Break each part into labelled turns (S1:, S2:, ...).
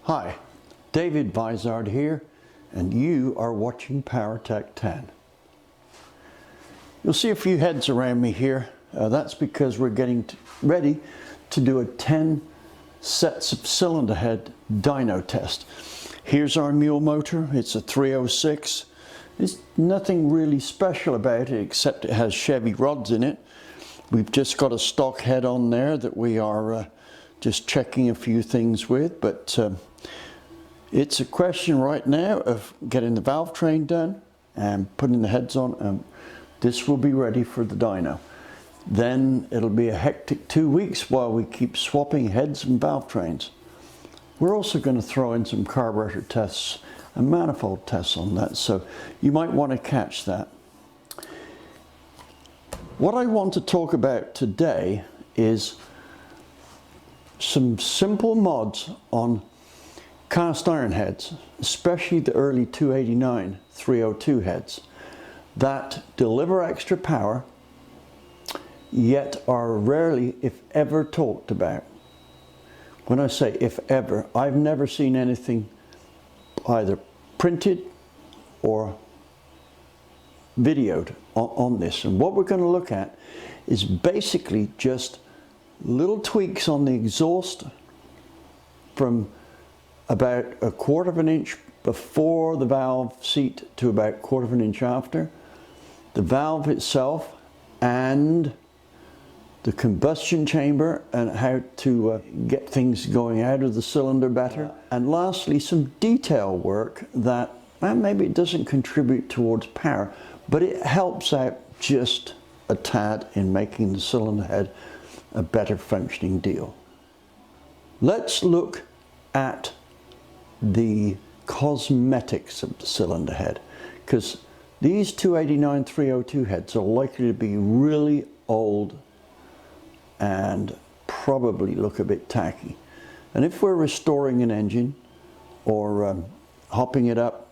S1: Hi, David Vizard here, and you are watching PowerTec 10. You'll see a few heads around me here. That's because we're getting ready to do a 10 sets of cylinder head dyno test. Here's our mule motor. It's a 306. There's nothing really special about it except it has Chevy rods in it. We've just got a stock head on there that we are just checking a few things with, but it's a question right now of getting the valve train done and putting the heads on, and this will be ready for the dyno. Then it'll be a hectic 2 weeks while we keep swapping heads and valve trains. We're also going to throw in some carburetor tests and manifold tests on that, so you might want to catch that. What I want to talk about today is some simple mods on cast iron heads, especially the early 289 302 heads that deliver extra power yet are rarely, if ever, talked about. When I say if ever, I've never seen anything either printed or videoed on this. And what we're going to look at is basically just little tweaks on the exhaust from about 1/4 of an inch before the valve seat to about 1/4 of an inch after, the valve itself and the combustion chamber and how to get things going out of the cylinder better, and lastly some detail work that maybe it doesn't contribute towards power, but it helps out just a tad in making the cylinder head a better functioning deal. Let's look at the cosmetics of the cylinder head, because these 289 302 heads are likely to be really old and probably look a bit tacky. And if we're restoring an engine or hopping it up,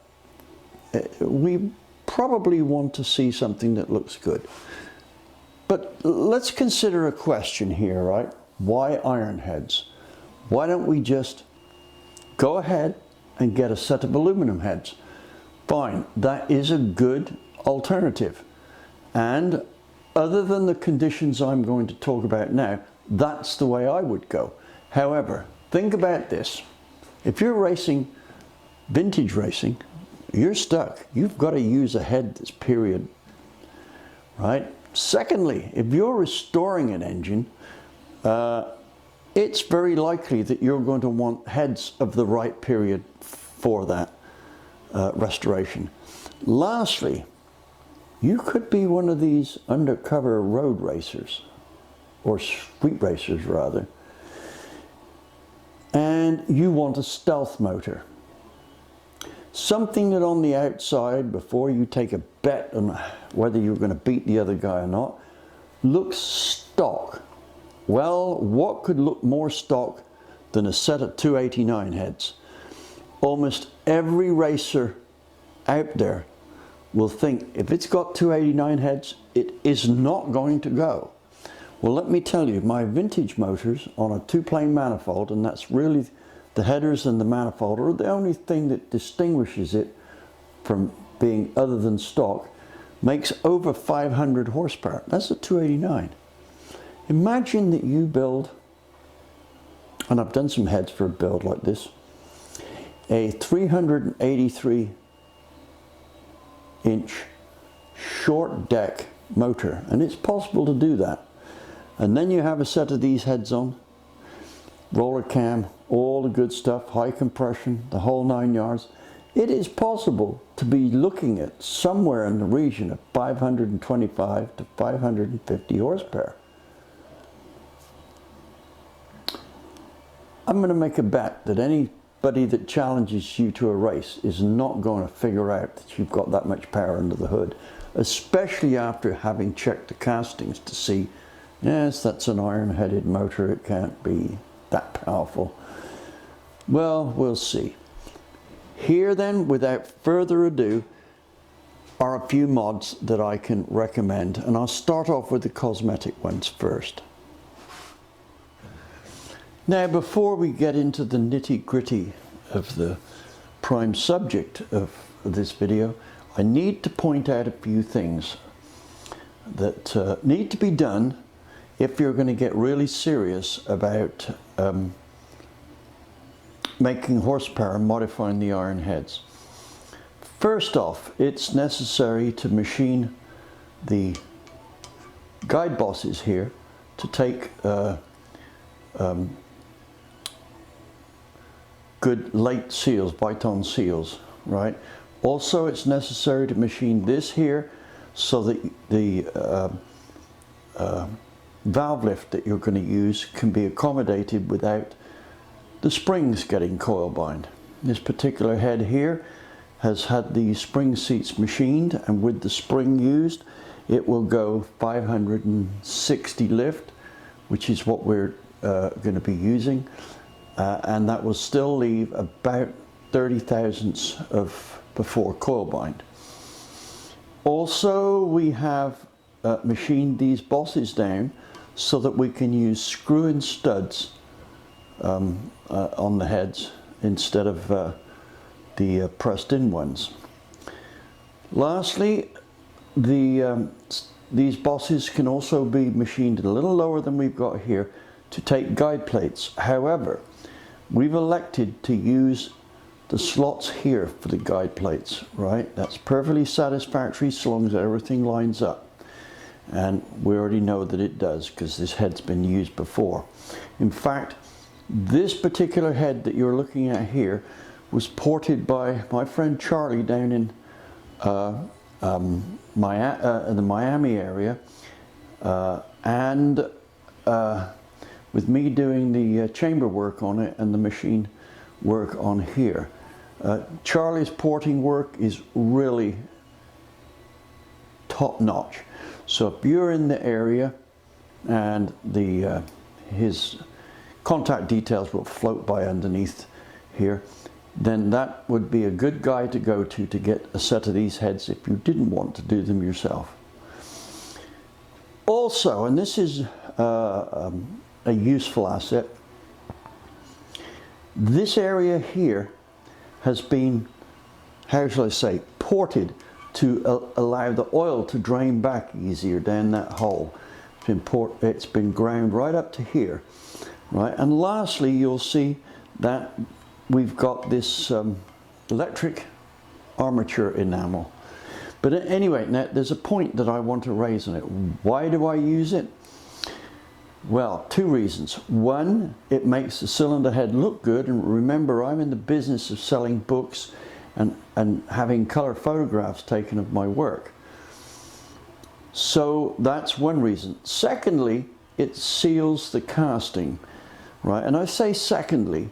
S1: we probably want to see something that looks good. But let's consider a question here, right? Why iron heads? Why don't we just go ahead and get a set of aluminum heads? Fine, that is a good alternative. And other than the conditions I'm going to talk about now, that's the way I would go. However, think about this. If you're racing, vintage racing, you're stuck. You've got to use a head that's period, right? Secondly, if you're restoring an engine, it's very likely that you're going to want heads of the right period for that restoration. Lastly, you could be one of these undercover road racers, or street racers rather, and you want a stealth motor. Something that on the outside, before you take a bet on whether you're going to beat the other guy or not, looks stock. Well, what could look more stock than a set of 289 heads? Almost every racer out there will think if it's got 289 heads, it is not going to go. Well, let me tell you, my vintage motors on a 2-plane manifold, and that's really the headers and the manifold are the only thing that distinguishes it from being other than stock, makes over 500 horsepower. That's a 289. Imagine that you build, and I've done some heads for a build like this, a 383 inch short deck motor, and it's possible to do that. And then you have a set of these heads on, roller cam, all the good stuff, high compression, the whole 9 yards. It is possible to be looking at somewhere in the region of 525 to 550 horsepower. I'm going to make a bet that anybody that challenges you to a race is not going to figure out that you've got that much power under the hood, especially after having checked the castings to see, yes, that's an iron-headed motor, it can't be that powerful. Well, we'll see. Here then, without further ado, are a few mods that I can recommend, and I'll start off with the cosmetic ones first. Now, before we get into the nitty-gritty of the prime subject of this video, I need to point out a few things that need to be done if you're going to get really serious about making horsepower and modifying the iron heads. First off, it's necessary to machine the guide bosses here to take good late seals, biton seals, right? Also, it's necessary to machine this here so that the valve lift that you're going to use can be accommodated without the springs getting coil bind. This particular head here has had the spring seats machined, and with the spring used it will go 560 lift, which is what we're going to be using, and that will still leave about 30 thousandths of before coil bind. Also, we have machined these bosses down so that we can use screw and studs on the heads instead of the pressed in ones. Lastly, these bosses can also be machined a little lower than we've got here to take guide plates. However, we've elected to use the slots here for the guide plates, right? That's perfectly satisfactory so long as everything lines up. And we already know that it does because this head's been used before. In fact, this particular head that you're looking at here was ported by my friend Charlie down in the Miami area, and with me doing the chamber work on it and the machine work on here. Charlie's porting work is really top-notch. So if you're in the area, and his contact details will float by underneath here, then that would be a good guy to go to get a set of these heads if you didn't want to do them yourself. Also, and this is a useful asset, this area here has been, how shall I say, ported to allow the oil to drain back easier down that hole. It's been ground right up to here, right? And lastly, you'll see that we've got this electric armature enamel. But anyway, now there's a point that I want to raise on it. Why do I use it? Well, two reasons. One, it makes the cylinder head look good, and remember, I'm in the business of selling books and having color photographs taken of my work. So that's one reason. Secondly, it seals the casting, right? And I say secondly,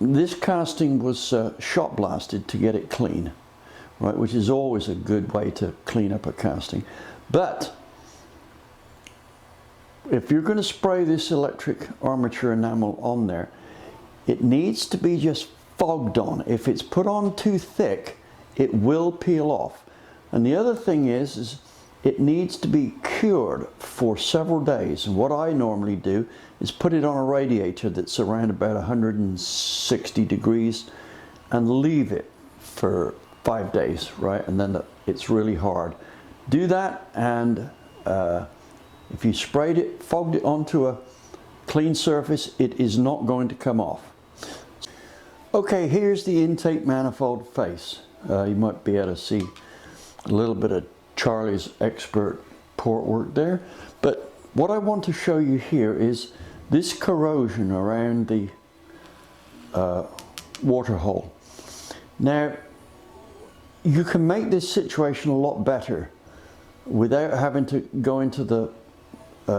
S1: this casting was shot blasted to get it clean, right? Which is always a good way to clean up a casting. But if you're going to spray this electric armature enamel on there, it needs to be just fogged on. If it's put on too thick, it will peel off. And the other thing is it needs to be cured for several days. And what I normally do is put it on a radiator that's around about 160 degrees and leave it for 5 days, right? And then it's really hard. Do that, and if you sprayed it, fogged it onto a clean surface, it is not going to come off. Okay, here's the intake manifold face. You might be able to see a little bit of Charlie's expert port work there. But what I want to show you here is this corrosion around the water hole. Now, you can make this situation a lot better without having to go into the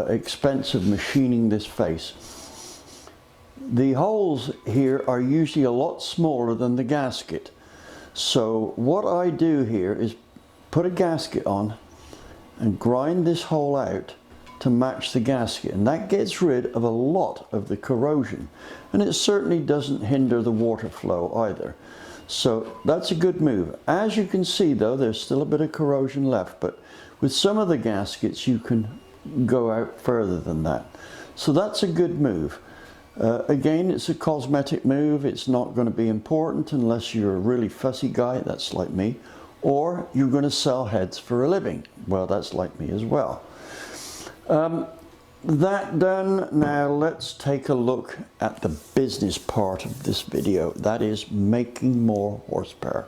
S1: expense of machining this face. The holes here are usually a lot smaller than the gasket. So what I do here is put a gasket on and grind this hole out to match the gasket, and that gets rid of a lot of the corrosion, and it certainly doesn't hinder the water flow either. So that's a good move. As you can see though, there's still a bit of corrosion left, but with some of the gaskets you can go out further than that. So that's a good move. Again, it's a cosmetic move. It's not going to be important unless you're a really fussy guy, that's like me, or you're going to sell heads for a living. Well, that's like me as well. That done, now let's take a look at the business part of this video. That is making more horsepower.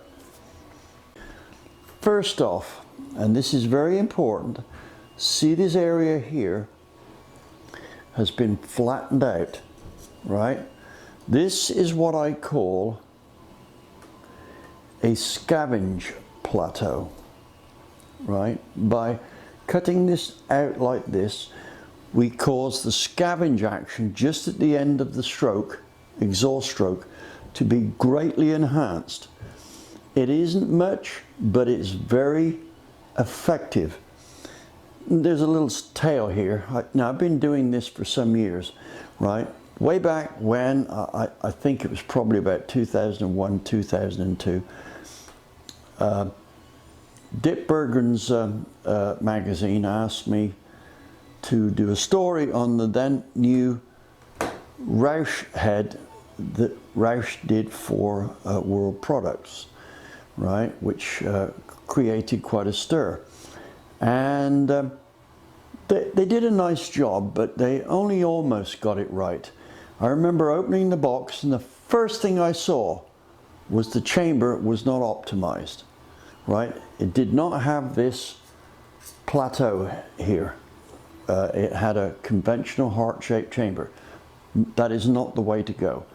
S1: First off, and this is very important, see this area here has been flattened out, right? This is what I call a scavenge plateau, right? By cutting this out like this, we cause the scavenge action just at the end of the stroke, exhaust stroke, to be greatly enhanced. It isn't much, but it's very effective. There's a little tail here. Now, I've been doing this for some years, right? Way back when, I think it was probably about 2001, 2002, Dick Bergen's magazine asked me to do a story on the then new Roush head that Roush did for World Products, right, which created quite a stir. And they did a nice job, but they only almost got it right. I remember opening the box, and the first thing I saw was the chamber was not optimized, right? It did not have this plateau here. It had a conventional heart-shaped chamber. That is not the way to go.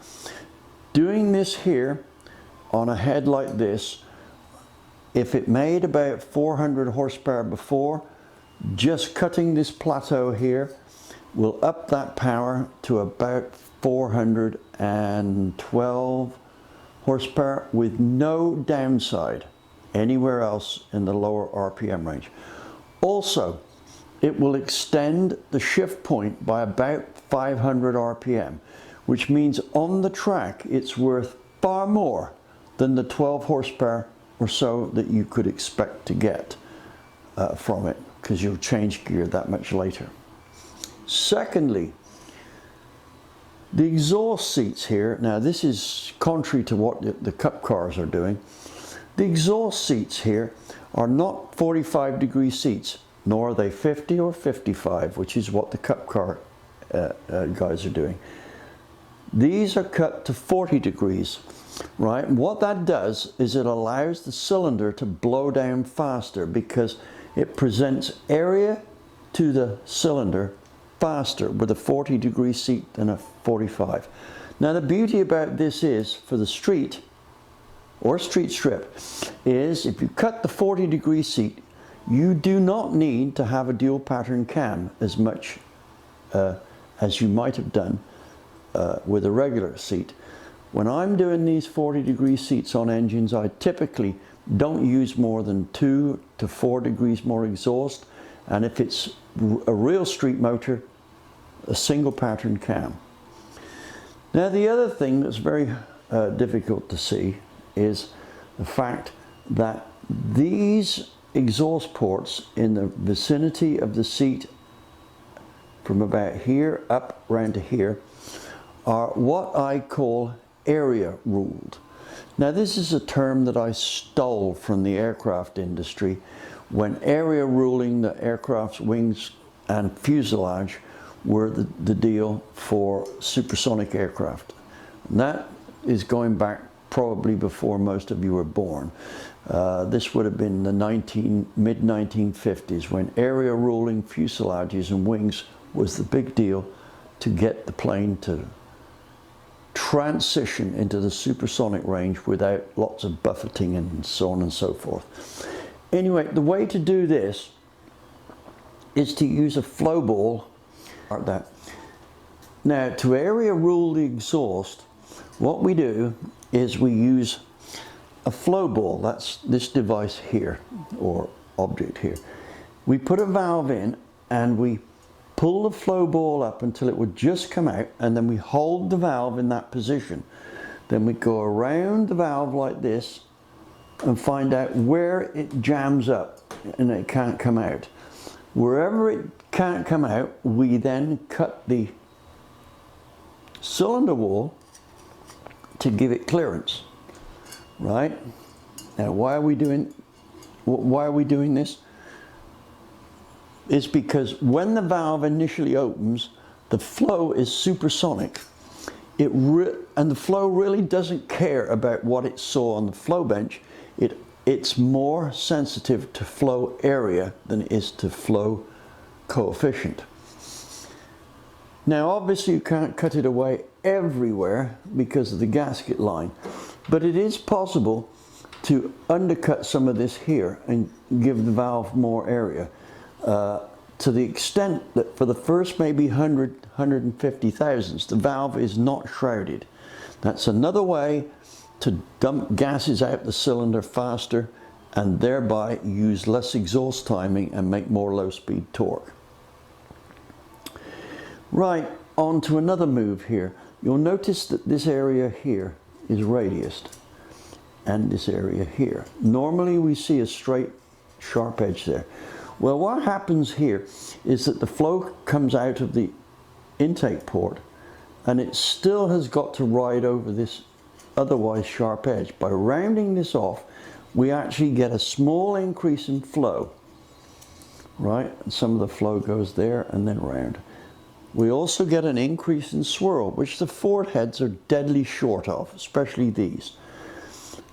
S1: Doing this here on a head like this, if it made about 400 horsepower before, just cutting this plateau here will up that power to about 412 horsepower with no downside anywhere else in the lower RPM range. Also, it will extend the shift point by about 500 RPM, which means on the track it's worth far more than the 12 horsepower or so that you could expect to get from it, because you'll change gear that much later. Secondly, the exhaust seats here, now this is contrary to what the Cup cars are doing. The exhaust seats here are not 45-degree seats, nor are they 50 or 55, which is what the Cup car guys are doing. These are cut to 40 degrees, right? And what that does is it allows the cylinder to blow down faster, because it presents area to the cylinder faster with a 40-degree seat than a 45. Now, the beauty about this is, for the street or street strip, is if you cut the 40-degree seat, you do not need to have a dual pattern cam as much as you might have done with a regular seat. When I'm doing these 40-degree seats on engines, I typically don't use more than 2 to 4 degrees more exhaust, and if it's a real street motor, a single pattern cam. Now, the other thing that's very difficult to see is the fact that these exhaust ports in the vicinity of the seat from about here up round to here are what I call area ruled. Now, this is a term that I stole from the aircraft industry when area ruling the aircraft's wings and fuselage were the deal for supersonic aircraft. And that is going back probably before most of you were born. This would have been the mid-1950s, when area ruling fuselages and wings was the big deal to get the plane to transition into the supersonic range without lots of buffeting and so on and so forth. Anyway, the way to do this is to use a flow ball like that. Now, to area rule the exhaust, what we do is we use a flow ball. That's this device here, or object here. We put a valve in and we pull the flow ball up until it would just come out, and then we hold the valve in that position. Then we go around the valve like this and find out where it jams up and it can't come out. Wherever it can't come out, we then cut the cylinder wall to give it clearance, right? Now why are we doing this? It's because when the valve initially opens, the flow is supersonic. And the flow really doesn't care about what it saw on the flow bench. It's more sensitive to flow area than it is to flow coefficient. Now obviously you can't cut it away everywhere because of the gasket line, but it is possible to undercut some of this here and give the valve more area, to the extent that for the first maybe 150 thousandths, the valve is not shrouded. That's another way to dump gases out the cylinder faster and thereby use less exhaust timing and make more low speed torque. Right, on to another move here. You'll notice that this area here is radiused and this area here. Normally we see a straight sharp edge there. Well, what happens here is that the flow comes out of the intake port and it still has got to ride over this otherwise sharp edge. By rounding this off, we actually get a small increase in flow, right? And some of the flow goes there and then round. We also get an increase in swirl, which the Ford heads are deadly short of, especially these.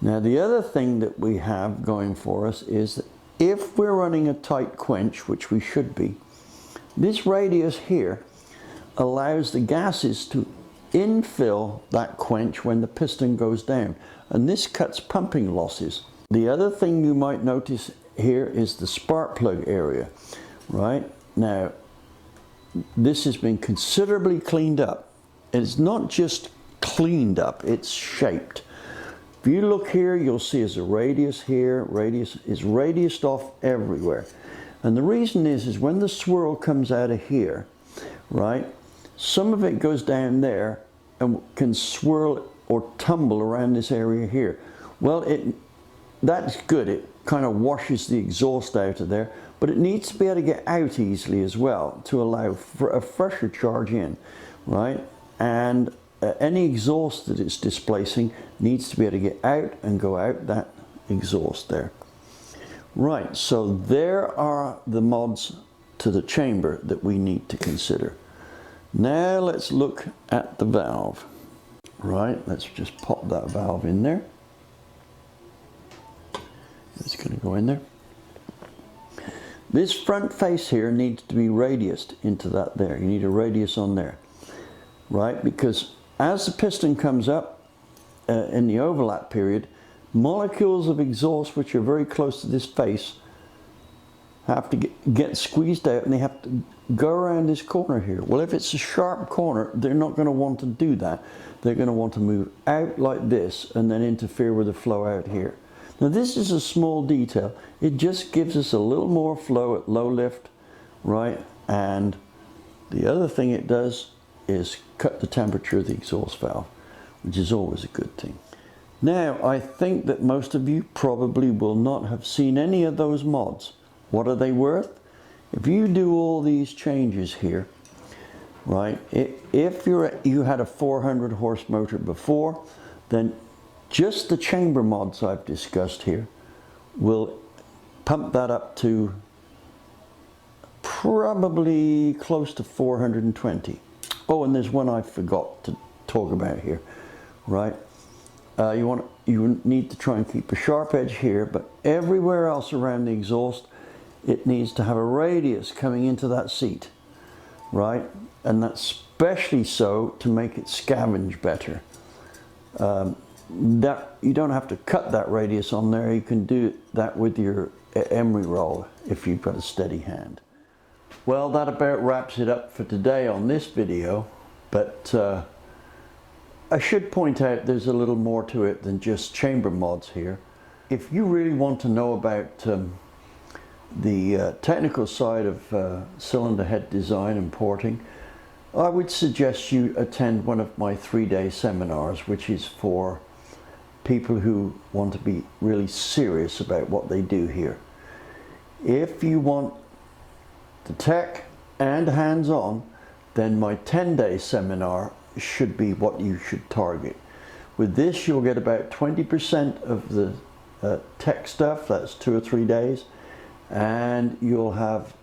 S1: Now the other thing that we have going for us is that if we're running a tight quench, which we should be, this radius here allows the gases to infill that quench when the piston goes down, and this cuts pumping losses. The other thing you might notice here is the spark plug area, right? Now this has been considerably cleaned up. It's not just cleaned up, it's shaped. If you look here, you'll see there's a radius here. Radius is radiused off everywhere. And the reason is when the swirl comes out of here, right, some of it goes down there and can swirl or tumble around this area here. Well, that's good. It kind of washes the exhaust out of there, but it needs to be able to get out easily as well to allow for a fresher charge in, right? And any exhaust that it's displacing needs to be able to get out and go out that exhaust there. Right, so there are the mods to the chamber that we need to consider. Now let's look at the valve. Right, let's just pop that valve in there. It's going to go in there. This front face here needs to be radiused into that there. You need a radius on there, right? Because as the piston comes up in the overlap period, molecules of exhaust which are very close to this face have to get squeezed out, and they have to go around this corner here. Well, if it's a sharp corner, they're not going to want to do that. They're going to want to move out like this and then interfere with the flow out here. Now this is a small detail. It just gives us a little more flow at low lift, right? And the other thing it does is cut the temperature of the exhaust valve, which is always a good thing. Now, I think that most of you probably will not have seen any of those mods. What are they worth? If you do all these changes here, right, if you had a 400 horse motor before, then just the chamber mods I've discussed here will pump that up to probably close to 420. Oh, and there's one I forgot to talk about here, right? You need to try and keep a sharp edge here, but everywhere else around the exhaust, it needs to have a radius coming into that seat, right? And that's especially so to make it scavenge better. That you don't have to cut that radius on there. You can do that with your emery roll if you've got a steady hand. Well, that about wraps it up for today on this video, but I should point out there's a little more to it than just chamber mods here. If you really want to know about the technical side of cylinder head design and porting, I would suggest you attend one of my 3-day seminars, which is for people who want to be really serious about what they do here. If you want the tech and hands-on, then my 10-day seminar should be what you should target. With this, you'll get about 20% of the tech stuff, that's 2 or 3 days, and you'll have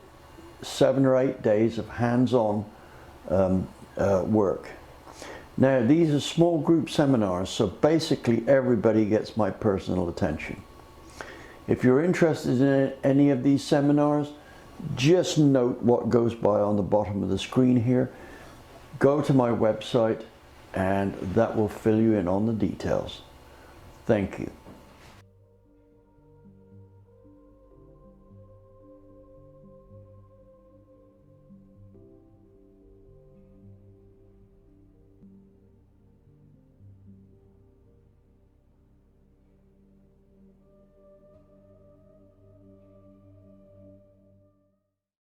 S1: 7 or 8 days of hands-on work. Now, these are small group seminars, so basically everybody gets my personal attention. If you're interested in any of these seminars, just note what goes by on the bottom of the screen here. Go to my website and that will fill you in on the details. Thank you.